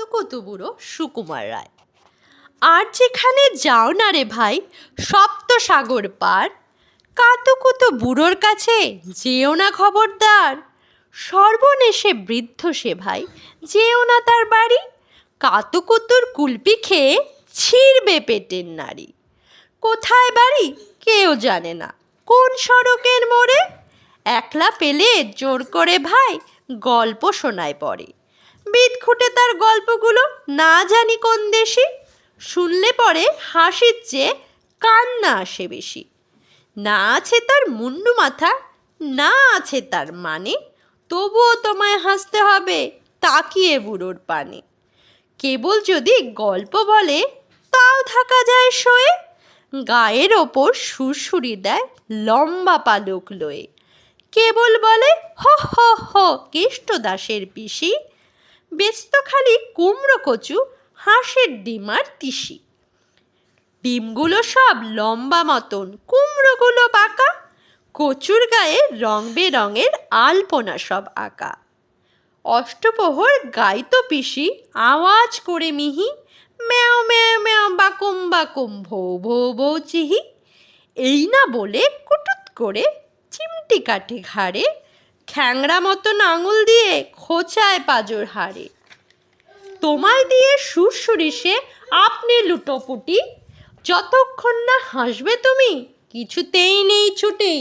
কাতুকুতু বুড়ো সুকুমার রায়। আর যেখানে যাও না রে ভাই সপ্ত সাগর পার, কাতুকুতু বুড়োর কাছে যেও না খবরদার। সর্বনেশে বৃদ্ধ সে ভাই, যেও না তার বাড়ি। কাতুকুতুর কুলপি খেয়ে ছিঁড়বে পেটের নাড়ি। কোথায় বাড়ি কেউ জানে না, কোন সড়কের মোড়ে। একলা পেলে জোর করে ভাই গল্প শোনায় পড়ে। বিদঘুটে তার গল্পগুলো না জানি কোন দেশি। শুনলে পরে হাসির চেয়ে কান্না আসে বেশি। না আছে তার মুন্ডু মাথা, না আছে তার মানে, তবুও তোমায় হাসতে হবে তাকিয়ে বুড়োর পানে। কেবল যদি গল্প বলে তাও থাকা যায় শোয়ে, গায়ের ওপর সুরসুরি দেয় লম্বা পালক লয়ে। কেবল বলে হো হো হো কেষ্ট দাসের পিসি, ব্যস্ত খালি কুমড়ো কচু হাঁসের ডিম আর তিসি। ডিমগুলো সব লম্বা মতন, কুমড়োগুলো বাঁকা, কচুর গায়ে রং বেরঙের আলপনা সব আঁকা। অষ্টপ্রহর গাইতো পিসি আওয়াজ করে মিহি, ম্যাও ম্যাও ম্যাও বাকুম বাকুম ভৌ ভৌ ভৌ চিহি। এই না বলে কুটুত করে চিমটি কাটে ঘাড়ে, খ্যাংরা মতন আঙুল দিয়ে খোঁচায় পাজর হাড়ে। তোমায় দিয়ে সুরসুরি সে আপনি লুটোপুটি, যতক্ষণ না হাসবে তুমি কিছুতেই নেই ছুটি।